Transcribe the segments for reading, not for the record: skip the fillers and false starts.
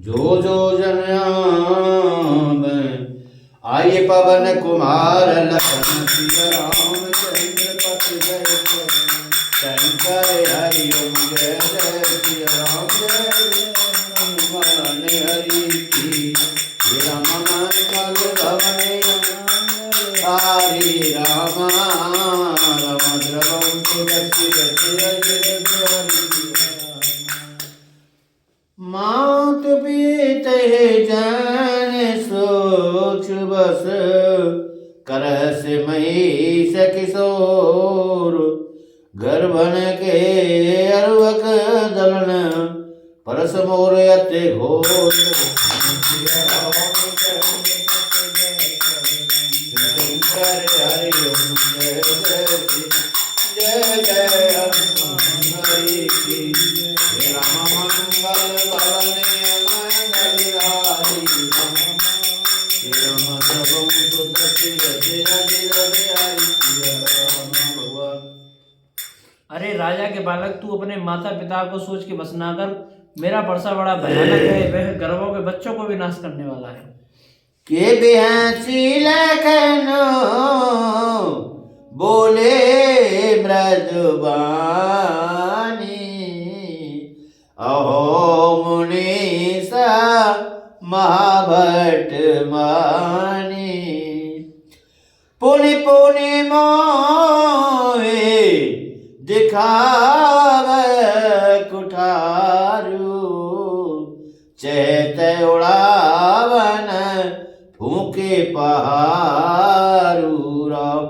जो जो जन आवे आये पवन कुमार लखन सिया राम चंद्र पति जय शंकर हरि ओम जय जय श्री राम जय हनुमान हरि की राम मंगल भवने हरि राम राम द्रवम मात पीत जन सोच बस करस महिष किशोर गर्भन के अरवक दलन परस मोर अति घोर हरि ओम जय जय जय हनुमान हरि की राम मंगल भवने मंगल हरि राम सर्वं सुदति रति भगवान। अरे राजा के बालक, तू अपने माता पिता को सोच के बस ना कर। मेरा परसा बड़ा भयानक है, वह गर्भों के बच्चों को भी नाश करने वाला है। के बिहाची लखनो बोले मृदुबानी अहो मुनीसा महाभट मानी पुनि पुनि मोहे दिखाव कुठारू चेत उड़ावन फूके पहारू राम।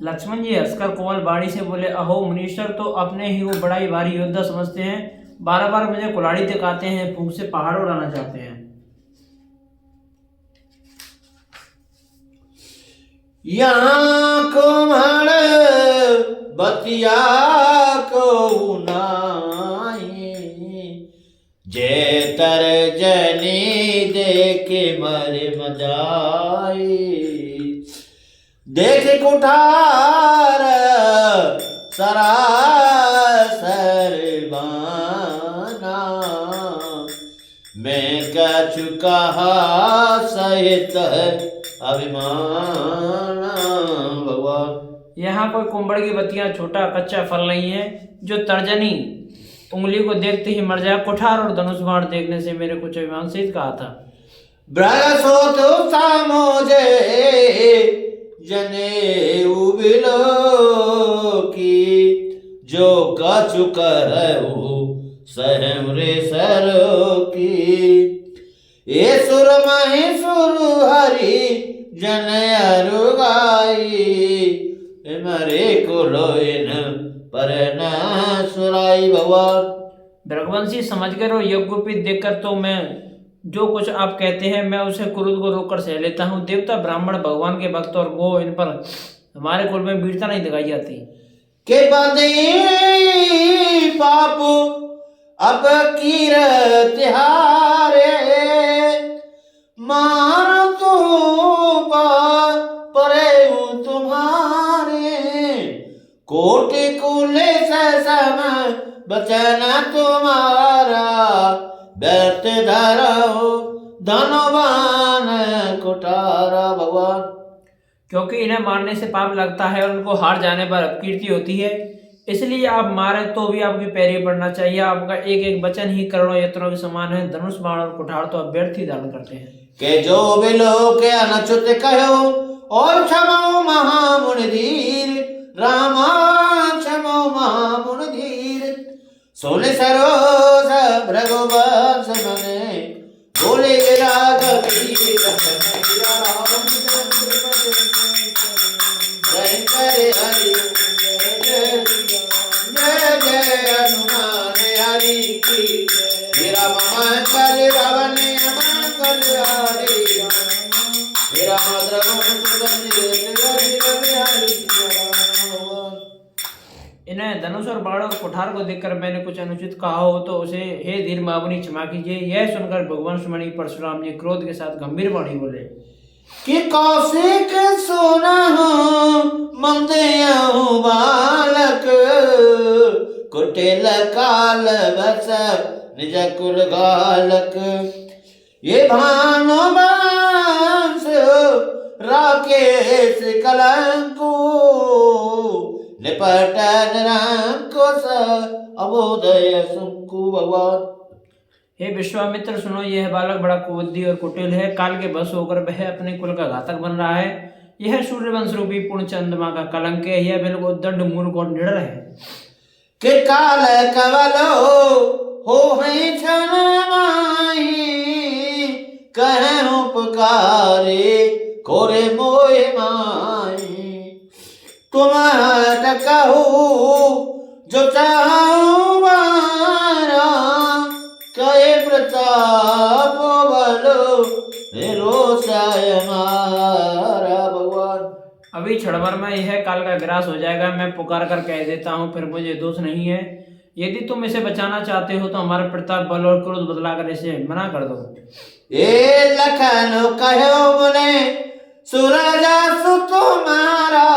लक्ष्मण जी हंसकर कोमल वाणी से बोले, अहो मुनीश्वर तो अपने ही वो बड़ा ही भारी योद्धा समझते हैं, बार बार मुझे कुल्हाड़ी दिखाते हैं, फूंक से पहाड़ उड़ाना चाहते हैं। यहाँ कुम्हड़ बतिया को नाई जे तर जनी देखे मरे मजाई देख कुठार सरासर बाना मैं कछु कहा सहित अभिमान भगवान। यहाँ कोई कुंबड़ की बत्तियां छोटा कच्चा फल नहीं है जो तर्जनी उंगली को देखते ही मर जाए। कुठार और धनुष बाण देखने से मेरे कुछ अभिमान सहित कहा था। ब्रसोत सामोजे जने उबिलो की जो कछु कहु सहम रे सरो की ये सुर मही सुर हरि जन अरुगाई मरे को लोइन पर न सुराई भगवान। रघुवंशी समझ कर और यज्ञोपीत देखकर तो मैं जो कुछ आप कहते हैं मैं उसे क्रोध को रोककर सह लेता हूँ। देवता ब्राह्मण भगवान के भक्त और गो इन पर हमारे कुल में वीरता नहीं दिखाई जाती। के बंदे पाप अब कीर तिहारे मार तो परे तुम्हारे कोटि कुले सम बचन तुम्हारा व्यर्थ धरो धनवान कुठारा भगवान। क्योंकि इन्हें मारने से पाप लगता है और उनको हार जाने पर अपकीर्ति होती है, इसलिए आप मारे तो भी आपकी पैरी पड़ना चाहिए। आपका एक एक वचन ही करोड़ों यत्नों के समान है। धनुष बाण और कुठार तो आप व्यर्थ ही धारण करते हैं। के जो बिलो के अनच्युत कहो और क्षमो महामुनि धीर रामा क्षमो महामुनि धीर सोने सरोज भृगुवंश मने बोले राघव शंकर हरि जय जय हनुमान हरि की राम मंगल भवने मंगल हरि राम द्रवम इन्हें धनुष और बाण और कुठार को देखकर मैंने कुछ अनुचित कहा हो तो उसे हे धीर महामुनि क्षमा कीजिए। यह सुनकर भगवान सुमणि परशुराम जी क्रोध के साथ गंभीर वाणी बोले कि कौशिक सोना हो मंदयु बालक कुटिल काल बस निज कुल गालक ये भानुवंश राकेश कलंको निपटन रंकुश अबोदय सुंकु भगवान। हे विश्वामित्र सुनो, यह बालक बड़ा कुबुद्धि और कुटिल है। काल के बस होकर वह अपने कुल का घातक बन रहा है। यह सूर्यवंश रूपी पूर्ण चंद्रमा का कलंक है। यह बिल्कुल उद्दंड मूर्ख और निडर है। कि काल कवल हो है क्षण माही कहूं पुकारे कोरे मोहे माही। तुम टकहु जो चाहूं बारा कहे प्रताप बलो रोषाय मारा भगवान। अभी क्षणभर में यह काल का ग्रास हो जाएगा। मैं पुकार कर कह देता हूँ, फिर मुझे दोष नहीं है। यदि तुम इसे बचाना चाहते हो तो हमारे प्रताप बल और क्रोध बदला कर इसे मना कर दो। ए लखन कहो मुने सूरज सु तुम्हारा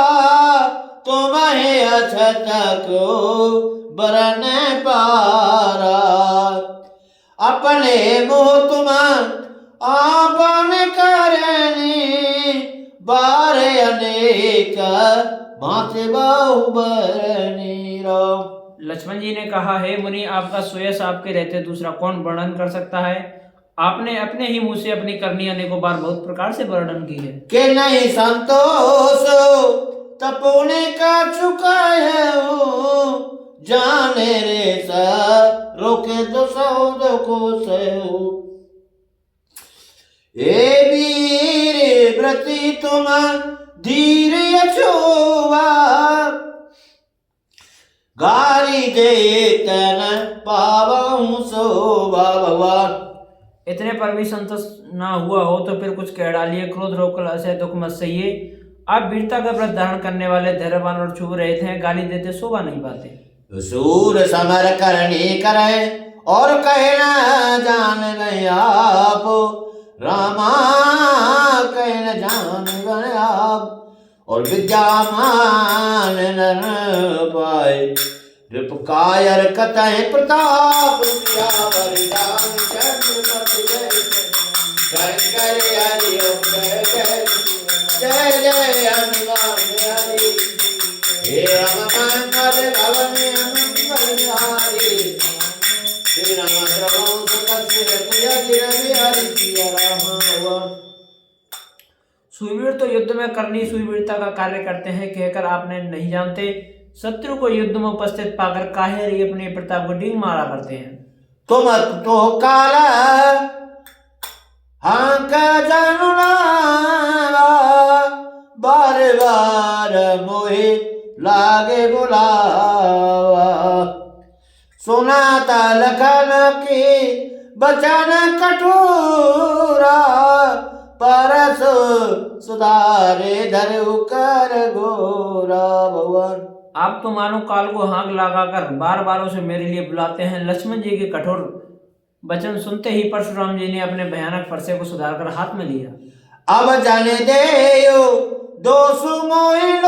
तुम्हें अछत को बरन पारा। अपने मुँह तुम आपन करनी बारे अनेक भांति बाहुबरनी राम। लक्ष्मण जी ने कहा, हे मुनि, आपका सुयश आपके रहते दूसरा कौन वर्णन कर सकता है। आपने अपने ही मुंह से अपनी करनी अनेकों बार बहुत प्रकार से वर्णन की है। के नहीं संतोष तपोने का चुका है जाने रे सा रोके तो सौदो को सहु। ए वीर व्रति तुम धीर अछोवा गारी दे तन पावहु शोभा भगवान। इतने पर भी संतुष्ट ना हुआ हो तो फिर कुछ कह डालिए। क्रोध रोककर असह दुख मत सहिए। आप वीरता का व्रत धारण करने वाले धैर्यवान और छुप रहे थे, गाली देते शोभा नहीं पाते। सूर समर करनी करे और कहना जान गए आप रामा कहना जान गए आप। और विद्यामान नर पाए रिपकायर कतः प्रताप बलिदान छत्रपति शंकर हरि ओम जय जय जय जय हनुमान हरि। हे राम मंगल भवन मंगल बिहारी श्री राम सर्वं सुखस्य तुय हरि सिया राम भगवान। सूरवीर तो युद्ध में करनी सूरवीरता का कार्य करते हैं कहकर आपने नहीं जानते। शत्रु को युद्ध में उपस्थित पाकर काहे रे अपने प्रताप को डींग मारा करते हैं। तुम तो काला हाँ का जानुना बार बार मोहे लागे बुलावा। सुनाता लखन की बचन कठोरा परस सुधारे धरु कर घोरा भगवान। आप तो मानो काल को हाँक लगाकर बार बार उसे मेरे लिए बुलाते हैं। लक्ष्मण जी के कठोर वचन सुनते ही परशुराम जी ने अपने भयानक फरसे को सुधारकर हाथ में लिया। अब जाने दे दोष मोहि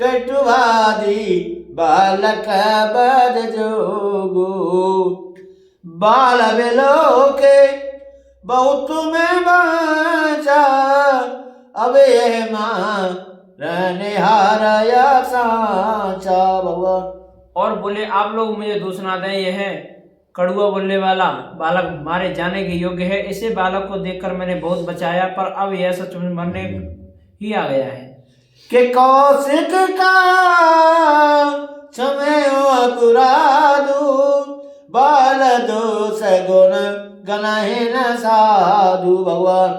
कटुवादी बालक बद जोगो। बाल बिलो के बहुत में बाचा अब ये मां रहने हाराया सांचा भगवान। और बोले, आप लोग मुझे दोष ना दें। यह कड़ुआ बोलने वाला बालक मारे जाने के योग्य है। इसे बालक को देखकर मैंने बहुत बचाया, पर अब यह सच में मरने ही आ गया है। कि कौशिक का समय अपराधु बाल दोष गुण गणहि न साधु भगवान।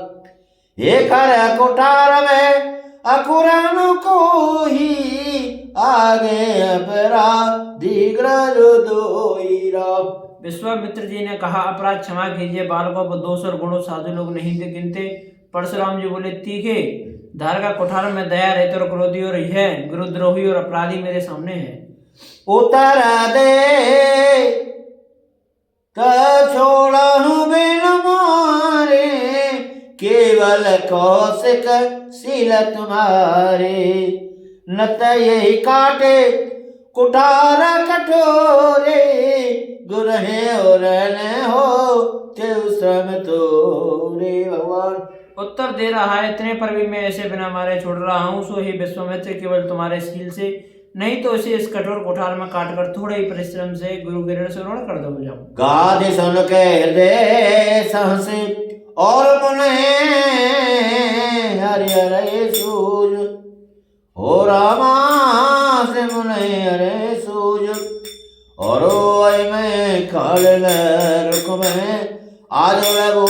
ये कर कुठार में अकुरन को ही आगे अपराधी ग्रज दोई राम। विश्वामित्र जी ने कहा, अपराध क्षमा कीजिए। बालकों को दोष और गुणों साधु लोग नहीं गिनते। परशुराम जी बोले, तीखे धार का कुठार में दया रहते और क्रोधी और यह गुरुद्रोही और अपराधी मेरे सामने है। उतर दे छोड़ू बिन मारे केवल कौशिक शील तुम्हारे। न यही काटे कुठार कठोरे गुरहे और न हो ते श्रम तोरे भगवान। उत्तर दे रहा है, इतने पर भी मैं ऐसे बिना मारे छोड़ रहा हूँ, सो ही विश्वामित्र केवल तुम्हारे शील से, नहीं तो इसे इस कठोर कुठार में काटकर थोड़े ही परिश्रम से गुरु के ऋण से ऋण कर दो जाऊं। गाधे सुन के हृदय सहसे और मुने हरि हरे सूज हो रामा से मुने हरे सूज और में काल रुक में आज मैं बोझ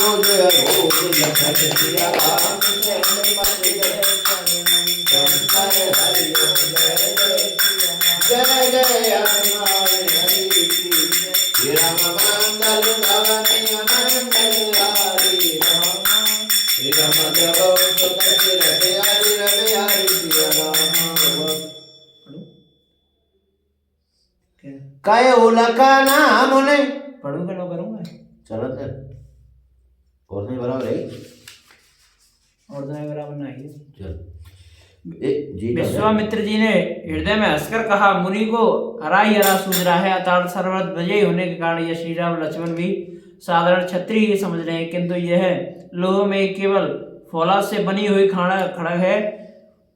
जय जय हनुमान हरि श्री राम मंगल भगवती मंगल हरि राम श्री राम जगो सुदर्शन हरि रवि हरि श्री राम काय उलका नाम ने पढ़ूंगा ना करूंगा चलो सर और नहीं बराबर है और तो बराबर नहीं चल जी विश्वामित्र जी ने हृदय में हंसकर कहा, मुनि को हरा ही हरा सूझ रहा है, अर्थात सर्वत्र विजयी होने के कारण यह श्री राम लक्ष्मण भी साधारण क्षत्रिय ही समझ रहे हैं, किंतु यह लोह में केवल फौलाद से बनी हुई खड़ग है,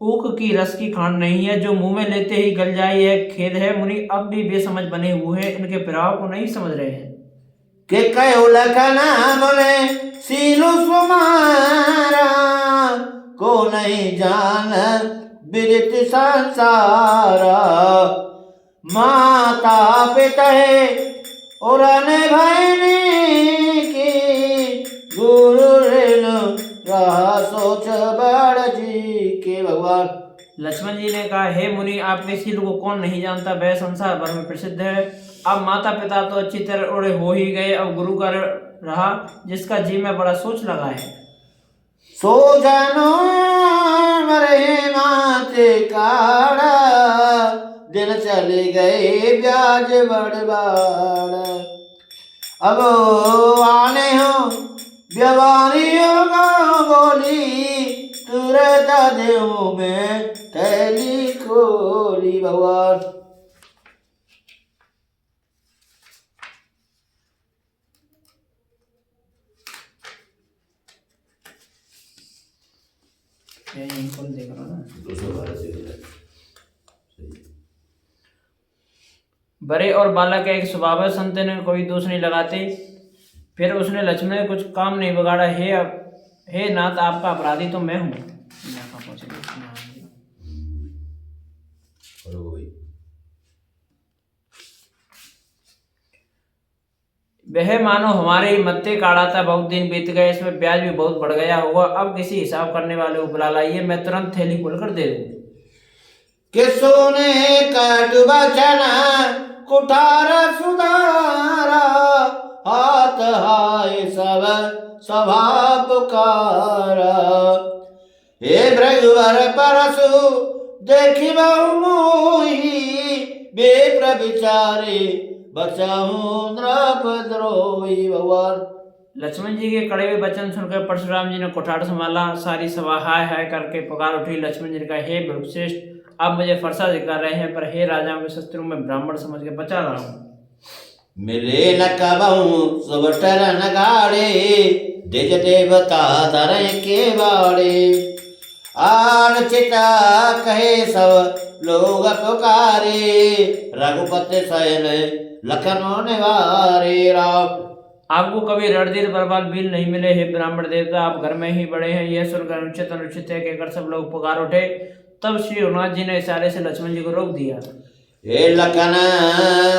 ऊख की रस की खांड नहीं है, जो मुंह में लेते ही गल जाए। यह खेद है, मुनि अब भी बेसमझ बने हुए हैं, इनके प्रभाव को नहीं समझ रहे हैं। के कहो लखना बोले सीलु सुमारा को नहीं जान विदित संसारा, माता पिता और भाई की गुरु ऋण रहा सोच बड़ जी के भगवान। लक्ष्मण जी ने कहा, हे मुनि, आपके शील को कौन नहीं जानता, वह संसार भर में प्रसिद्ध है। अब माता पिता तो अच्छी तरह उड़े हो ही गए, अब गुरु का रहा जिसका जी में बड़ा सोच लगा है। सो जानो मरे माते काड़ा दिन चले गए ब्याज बड़बाड़, अब आने हो व्यवहारियों का बोली तुरंत देव में थैली खोली भगवान। देख रहा ना बड़े और बालक एक स्वभाव है, संत ने कोई दोष नहीं लगाते। फिर उसने लक्ष्मण ने कुछ काम नहीं बिगाड़ा, हे नाथ, आपका अपराधी तो मैं हूँ। वह मानो हमारे ही मत्ते काढ़ा था, बहुत दिन बीत गए, इसमें ब्याज भी बहुत बढ़ गया होगा, अब किसी हिसाब करने वाले को बुला लाइए, मैं तुरंत थैली खोलकर दे दूं। किसो ने कट बचना कुठार सुधारा, हाथ हाय सब सभा पुकारा, हे भृगुवर परसु देखी बहु मोही, बेप्र विचारे बचाऊं द्रौपद्रोही भगवान। लक्ष्मण जी के कड़वे वचन सुनकर परशुराम जी ने कुठार संभाला, सारी सभा हाय हाय करके पुकार उठी। लक्ष्मण जी ने कहा, हे भृगुश्रेष्ठ, आप मुझे फरसा दिखा रहे हैं, पर हे राजाओं के शत्रु में ब्राह्मण समझ के बचा रहा हूँ। मिले न कबहू सुबटर नगाड़े, दिज देवता धरे के बाड़े, आन चिता कहे सब लोग पुकारे, रघुपति शयन लखनऊ निवारे राम। आपको कभी रणधीर बलवान वीर नहीं मिले, हे ब्राह्मण देवता, आप घर में ही बड़े हैं, यह सुनकर अनुचित अनुचित है कहकर सब लोग पुकार उठे। तब श्री रघुनाथ जी ने इशारे से लक्ष्मण जी को रोक दिया। हे लखन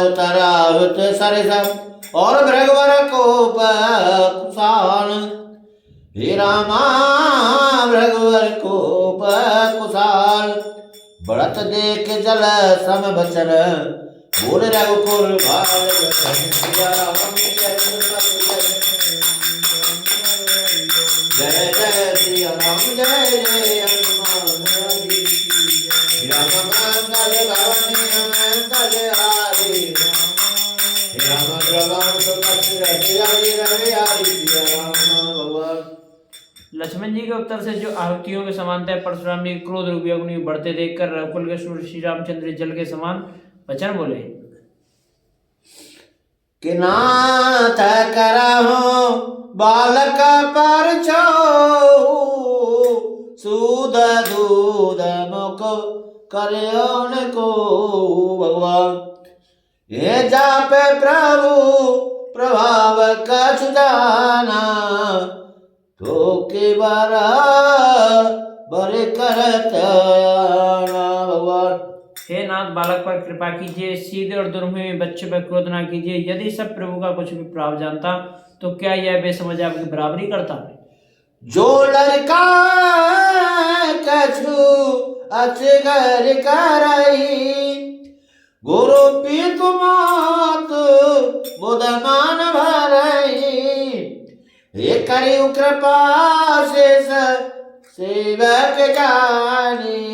उतरा हुत सरस और भृगुवर को कुशान, हे रामा भृगुवर को कुशाल, बढ़त देख जल सम बचन बोल रघुकुल भाल। जय जय श्री राम जय जय हनुमान राम मंगल भवनी मंगल हारी, राम प्रभु सुदर्शन रवि हरि राम भगवान। लक्ष्मण जी के उत्तर से जो आहुतियों के समानता है, परशुराम जी क्रोध रूपी अग्नि बढ़ते देखकर रघुकुल के सूर्य श्री रामचंद्र जल के समान वचन बोले कि नाथ करहु बालक पर छो सूद दूध मुख करयो न को भगवान ये जापे प्रभु प्रभाव कछु जाना तो के बारा बरे करत भगवान। हे नाथ बालक पर कृपा कीजिए, सीधे और दुर्मुहे बच्चे पर क्रोध ना कीजिए। यदि सब प्रभु का कुछ भी प्राप्त जानता तो क्या यह बेसमझ आपकी बराबरी करता? जो लड़का कछु अचगर करई गुरु पीतु मात बुधमान भरई हे करी कृपा शेष सेवक जानी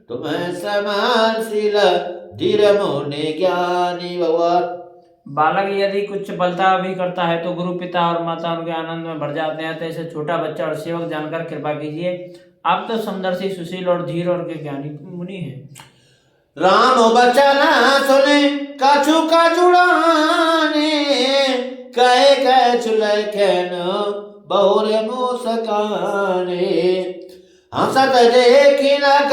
तुम्हें समानशील धीर मोने ज्ञानी भगवान। बालक यदि कुछ चपलता भी करता है तो गुरु पिता और माता उनके आनंद में भर जाते हैं। तो ऐसे छोटा बच्चा और सेवक जानकर कृपा कीजिए। आप तो समदर्शी, सुशील और धीर और के ज्ञानी मुनि हैं। राम बचन सुने कछु का जुड़ाने कहे कछु लखन बहुरे मुस्काने हंसत देखी नक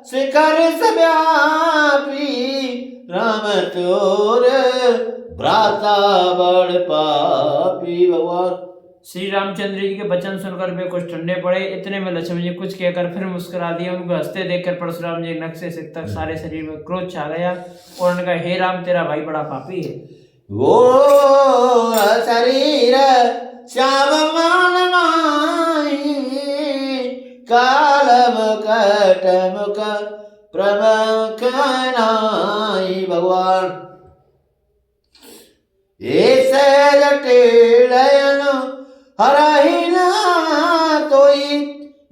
शिखर सव्यापी राम तोर भ्राता बड़ पापी भगवान। श्री रामचंद्र जी के वचन सुनकर वे कुछ ठंडे पड़े। इतने में लक्ष्मण जी कुछ कहकर फिर मुस्कुरा दिया। उनको हंसते देखकर परशुराम जी नख से सिर तक सारे शरीर में क्रोध छा गया और उन्होंने कहा, हे राम तेरा भाई बड़ा पापी है। वो शरीर श्याम मान माही काल मुकट मुख प्रमुख नाई भगवान। ऐसे जटिलयन हरहि ना तोई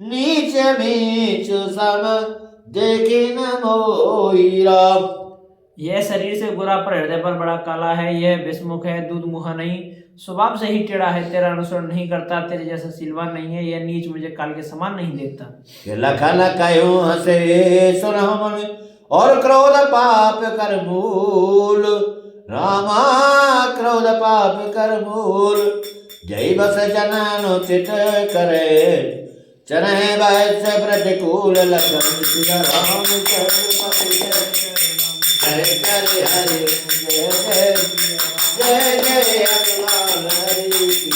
नीच नीच सम देखी न मोई राम। यह शरीर से गोरा पर हृदय पर बड़ा काला है। यह विषमुख है, दूध मुहा नहीं, स्वभाव से ही टेढ़ा है, तेरा अनुसरण नहीं करता, तेरे जैसा सिलवान नहीं है। यह नीच मुझे काल के समान नहीं देखता। लखन कयो हसे सुन और क्रोध पाप कर मूल रामा क्रोध पाप कर मूल जय बस जनानुचित करे चरहे वैश्य प्रतिकूल लखन राम हरे हरे हरे जय जय जय जय हनुमान हरि की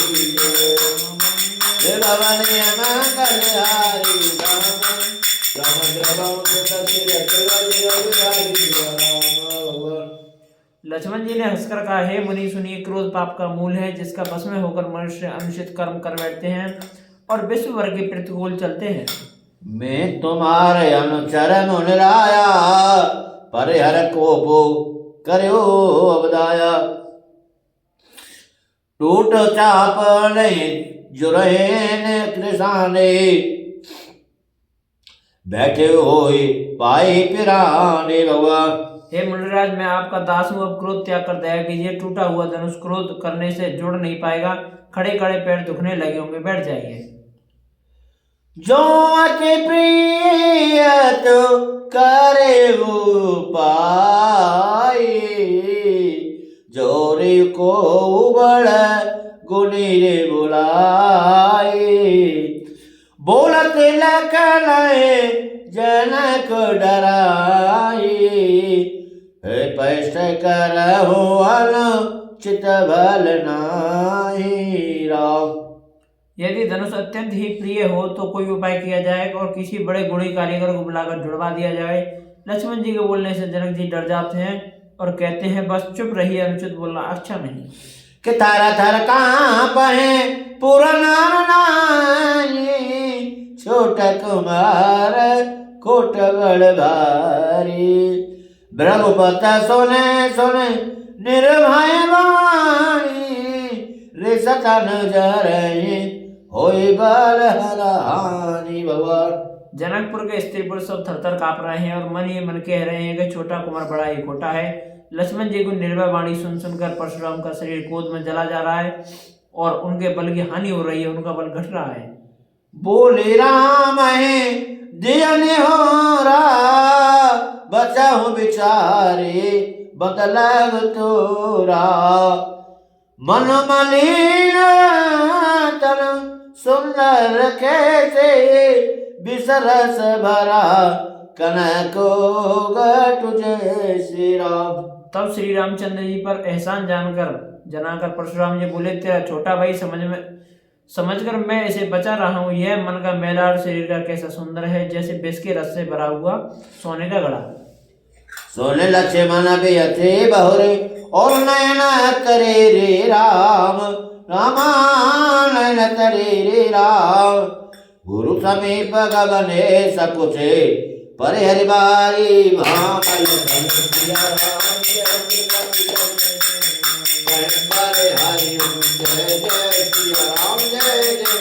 जय भवन मंगल हरि राम राम लक्ष्मण जी ने हंसकर कहा, हे मुनि सुनिए, क्रोध पाप का मूल है जिसका बस में होकर मनुष्य अनुचित कर्म कर बैठते हैं और विश्व भर के प्रतिकूल चलते हैं। मैं तुम्हारे अनुचर मुनिराया परिहर कोपो करो अवदाया टूट चाप नहीं जुरहेन कृषाने बैठे होए पाए पिराने भगवान। हे मुनिराज, मैं आपका दास हूँ, अब क्रोध त्याग कर दया कीजिए। टूटा हुआ धनुष क्रोध करने से जुड़ नहीं पाएगा। खड़े खड़े पैर दुखने लगे होंगे, बैठ जाइए। जो अति प्रिय तो करे उपाय जोरे को बड़ गुनी रे बुलाए बोलत लखन जनक डराए पैष्ट करहु अनुचित भल नाहि राम। यदि धनुष अत्यंत ही प्रिय हो तो कोई उपाय किया जाए और किसी बड़े गुणी कारीगर को बुलाकर जुड़वा दिया जाए। लक्ष्मण जी के बोलने से जनक जी डर जाते हैं और कहते हैं, बस चुप रहिए, अनुचित बोलना अच्छा नहीं। कि थर थर कांप है पुरनाई छोट कुमार कोट बड़ भारी ब्रह्मपत सोने सोने निर्भय वाणी रिसतन जरई होई बल हरानी भगवान। जनकपुर के स्त्री पुरुष सब थरथर कांप रहे हैं और मन ही मन कह रहे हैं कि छोटा कुमार बड़ा ही खोटा है। लक्ष्मण जी को निर्भय वाणी सुन सुनकर परशुराम का शरीर क्रोध में जला जा रहा है और उनके बल की हानि हो रही है, उनका बल घट रहा है। बोले राम है दियने हो रा बचाहु बिचारे बदलग तोरा मन मलिन तन सुंदर कैसे बिसरस भरा कनको तुझे श्री राम। तब श्री रामचंद्र जी पर एहसान जनाकर परशुराम जी बोले, तेरा छोटा भाई समझकर मैं इसे बचा रहा हूँ। यह मन का मैला और शरीर का कैसा सुंदर है, जैसे विष के रस से भरा हुआ सोने का घड़ा। सोने लक्ष्य मन भी थे बहुरे और नयन करे रे राम, रामा नयन करे रे राम। गुरु समीप गगने सकुचे पर हरि बारी भामल हरे हरि जय जय सिया राम जय जय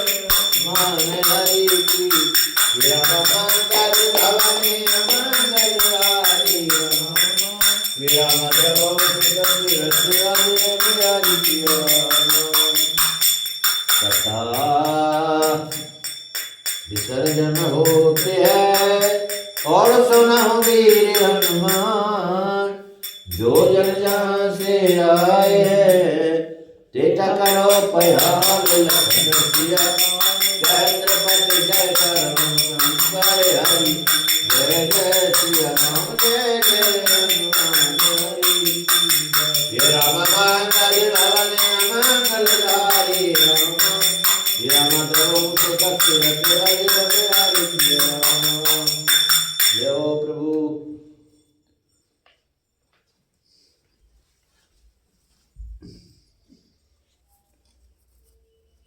मान हरि की राम मंगल भवने मंगलहारी राम देव कथा विसर्जन होते हैं और सुना वीर हनुमान, जो जन जहाँ से आए हैं तेजा करो पयाल लखन सिया। जय छत्रपति जय हरि जय जय सिया राम जय